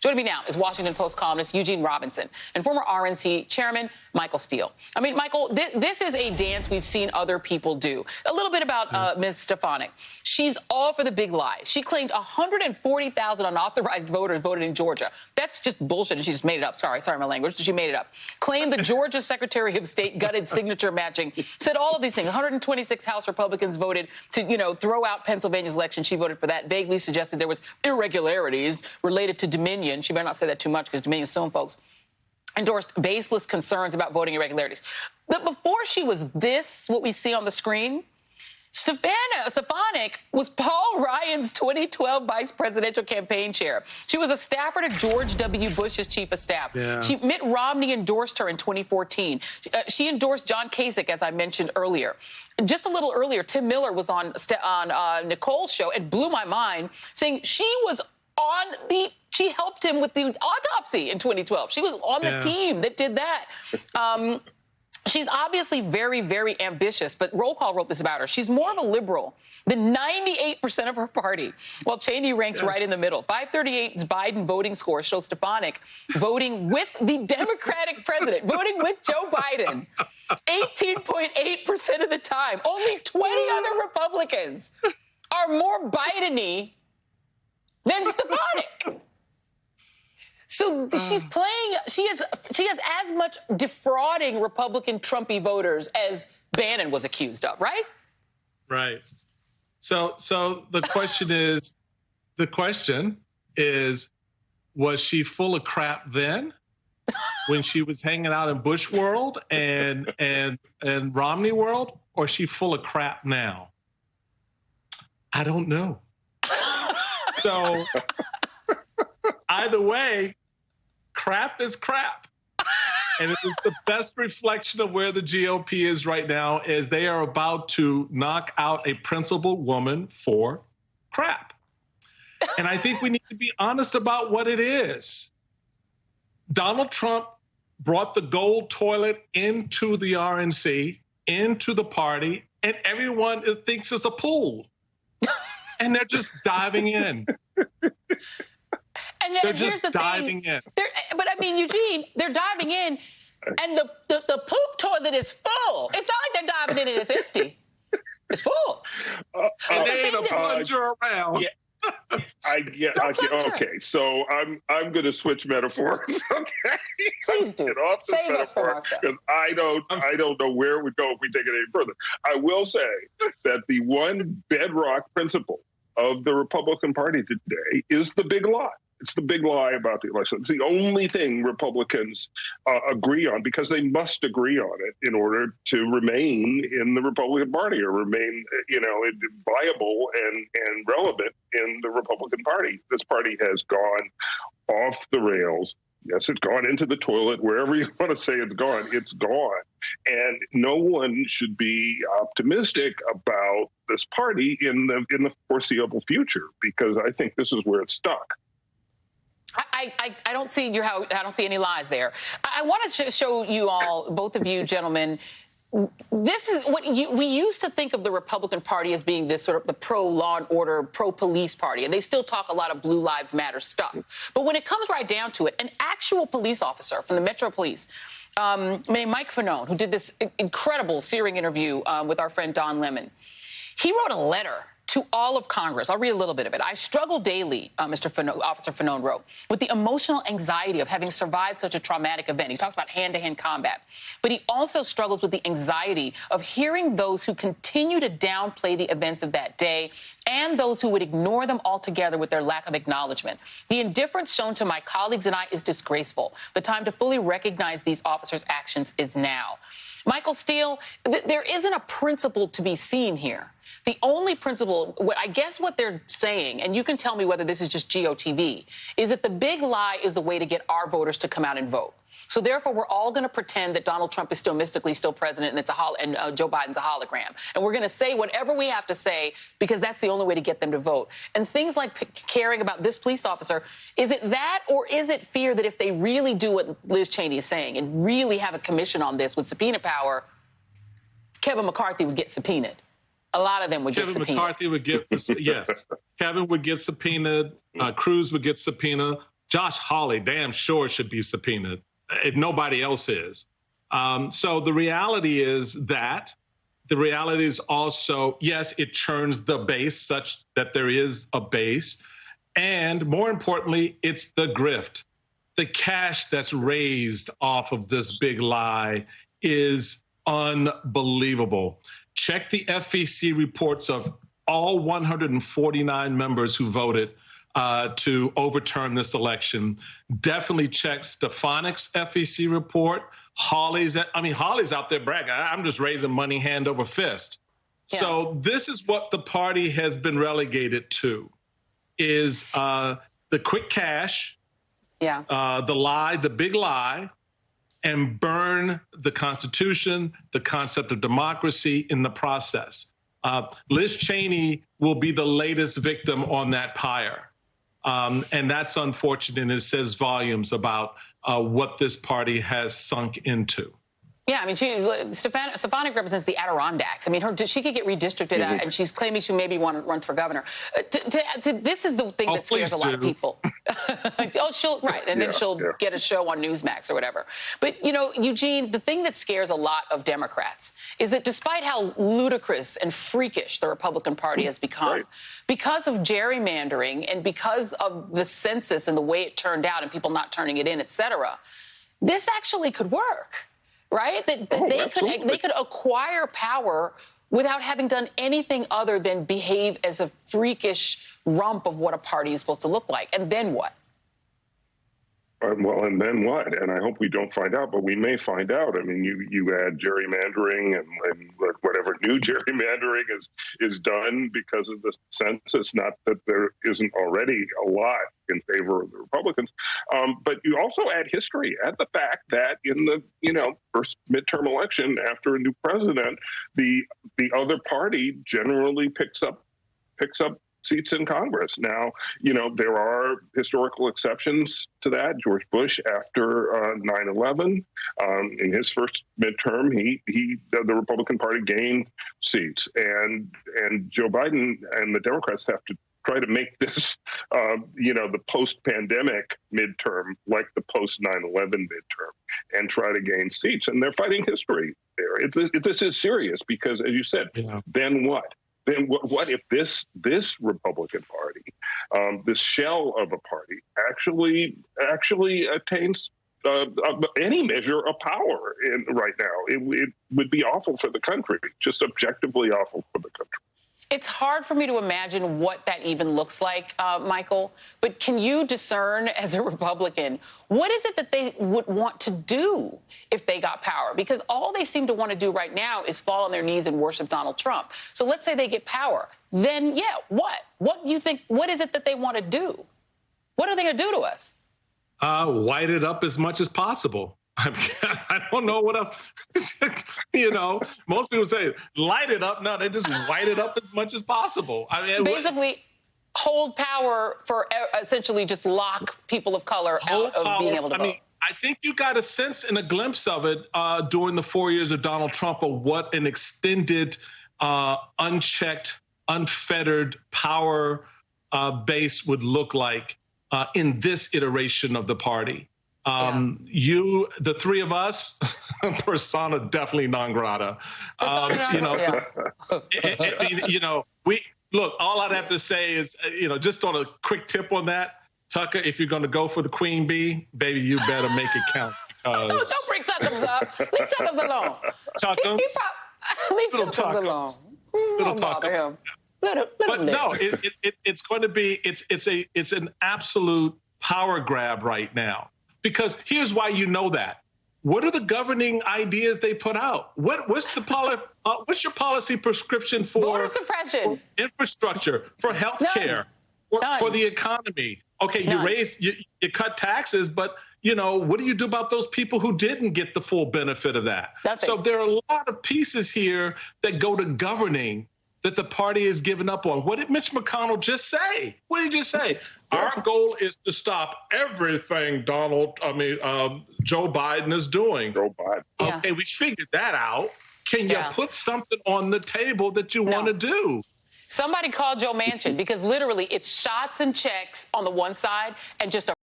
Joining me now is Washington Post columnist Eugene Robinson and former RNC chairman Michael Steele. I mean, Michael, this is a dance we've seen other people do. A little bit about Ms. Stefanik. She's all for the big lie. She claimed 140,000 unauthorized voters voted in Georgia. That's just bullshit, and she just made it up. Sorry my language. She made it up. Claimed the Georgia Secretary of State gutted signature matching. Said all of these things. 126 House Republicans voted to, throw out Pennsylvania's election. She voted for that. Vaguely suggested there was irregularities related to Dominion. She better not say that too much because Dominion suing folks. Endorsed baseless concerns about voting irregularities. But before she was this, what we see on the screen, Stefanik was Paul Ryan's 2012 vice presidential campaign chair. She was a staffer to George W. Bush's chief of staff. Yeah. Mitt Romney endorsed her in 2014. She endorsed John Kasich, as I mentioned earlier. Just a little earlier, Tim Miller was on Nicole's show and blew my mind, saying she helped him with the autopsy in 2012. She was on the team that did that. She's obviously very, very ambitious, but Roll Call wrote this about her. She's more of a liberal than 98% of her party, while Cheney ranks right in the middle. 538's Biden voting score shows Stefanik voting with the Democratic president, voting with Joe Biden 18.8% of the time. Only 20 other Republicans are more Biden-y than Stefanik. So she's playing, she has as much defrauding Republican Trumpy voters as Bannon was accused of, right? Right. So the question is, was she full of crap then when she was hanging out in Bush world and Romney world, or is she full of crap now? I don't know. So either way, crap is crap. And it is the best reflection of where the GOP is right now, is they are about to knock out a principled woman for crap. And I think we need to be honest about what it is. Donald Trump brought the gold toilet into the RNC, into the party, and everyone thinks it's a pool. And they're just diving in. And they're just diving in. But I mean, Eugene, they're diving in, and the poop toilet is full. It's not like they're diving in and it's empty. It's full. And they ain't a plunger around. Yeah. Okay, so I'm going to switch metaphors. Okay, please do. Get off this metaphor, because I don't know where it would go if we take it any further. I will say that the one bedrock principle of the Republican Party today is the big lie. It's the big lie about the election. It's the only thing Republicans agree on, because they must agree on it in order to remain in the Republican Party, or remain, viable and relevant in the Republican Party. This party has gone off the rails. Yes, it's gone into the toilet. Wherever you want to say it's gone, it's gone. And no one should be optimistic about this party in the foreseeable future, because I think this is where it's stuck. I don't see I don't see any lies there. I want to show you all, both of you gentlemen, this is what we used to think of the Republican Party as being this sort of the pro-law and order, pro-police party, and they still talk a lot of Blue Lives Matter stuff. But when it comes right down to it, an actual police officer from the Metro Police, named Mike Fanone, who did this incredible searing interview with our friend Don Lemon, he wrote a letter to all of Congress. I'll read a little bit of it. I struggle daily, Officer Fanone wrote, with the emotional anxiety of having survived such a traumatic event. He talks about hand-to-hand combat. But he also struggles with the anxiety of hearing those who continue to downplay the events of that day, and those who would ignore them altogether with their lack of acknowledgement. The indifference shown to my colleagues and I is disgraceful. The time to fully recognize these officers' actions is now. Michael Steele, there isn't a principle to be seen here. The only principle, I guess what they're saying, and you can tell me whether this is just GOTV, is that the big lie is the way to get our voters to come out and vote. So therefore, we're all going to pretend that Donald Trump is still mystically still president, and Joe Biden's a hologram. And we're going to say whatever we have to say, because that's the only way to get them to vote. And things like caring about this police officer, is it that, or is it fear that if they really do what Liz Cheney is saying and really have a commission on this with subpoena power, Kevin McCarthy would get subpoenaed? A lot of them would get subpoenaed. Kevin McCarthy would get, yes. Kevin would get subpoenaed. Cruz would get subpoenaed. Josh Hawley damn sure should be subpoenaed if nobody else is. So the reality is that. The reality is also, yes, it churns the base such that there is a base. And more importantly, it's the grift. The cash that's raised off of this big lie is unbelievable. Check the FEC reports of all 149 members who voted to overturn this election. Definitely check Stefanik's FEC report. Hawley's out there bragging. I'm just raising money hand over fist. Yeah. So this is what the party has been relegated to, is the quick cash, the lie, the big lie, and burn the Constitution, the concept of democracy in the process. Liz Cheney will be the latest victim on that pyre. And that's unfortunate, and it says volumes about what this party has sunk into. Yeah, I mean, Stefanik represents the Adirondacks. I mean, she could get redistricted, and she's claiming she maybe want to run for governor. This is the thing that scares a lot of people. Then she'll get a show on Newsmax or whatever. But, you know, Eugene, the thing that scares a lot of Democrats is that despite how ludicrous and freakish the Republican Party has become, because of gerrymandering and because of the census and the way it turned out and people not turning it in, et cetera, this actually could work. Right? That they could acquire power without having done anything other than behave as a freakish rump of what a party is supposed to look like. And then what? Well, and then what? And I hope we don't find out, but we may find out. I mean, you add gerrymandering and whatever new gerrymandering is done because of the census, not that there isn't already a lot in favor of the Republicans. But you also add history, add the fact that in the first midterm election after a new president, the other party generally picks up seats in Congress. Now, there are historical exceptions to that. George Bush, after 9/11, in his first midterm, the Republican Party gained seats, and Joe Biden and the Democrats have to try to make this, the post-pandemic midterm like the post-9/11 midterm, and try to gain seats. And they're fighting history there. This is serious because, as you said, then what? Then what if this Republican Party, this shell of a party, actually attains any measure of power right now? It would be awful for the country, just objectively awful for the country. It's hard for me to imagine what that even looks like, Michael, but can you discern as a Republican, what is it that they would want to do if they got power? Because all they seem to want to do right now is fall on their knees and worship Donald Trump. So let's say they get power. Then, what? What do you think? What is it that they want to do? What are they going to do to us? White it up as much as possible. I don't know what else. Most people say light it up. No, they just white it up as much as possible. I mean, basically, hold power for essentially just lock people of color out of being able to vote. I think you got a sense and a glimpse of it during the 4 years of Donald Trump of what an extended, unchecked, unfettered power base would look like in this iteration of the party. The three of us, persona definitely non grata. We look. All I'd have to say is, just on a quick tip on that, Tucker, if you're going to go for the queen bee, baby, you better make it count. No, don't bring Tuckums up. Leave Tuckums alone. Tuckums. Leave Tuckums alone. Little Tuckums. But no, it's going to be. It's an absolute power grab right now. Because here's why you know that. What are the governing ideas they put out? What's your policy prescription for voter suppression, for infrastructure, for health care, for the economy? Okay, you cut taxes, but what do you do about those people who didn't get the full benefit of that? Nothing. So there are a lot of pieces here that go to governing that the party has given up on. What did Mitch McConnell just say? What did he just say? Our goal is to stop everything Joe Biden is doing. Joe Biden. Okay, we figured that out. Can you put something on the table that you want to do? Somebody call Joe Manchin, because literally it's shots and checks on the one side and just a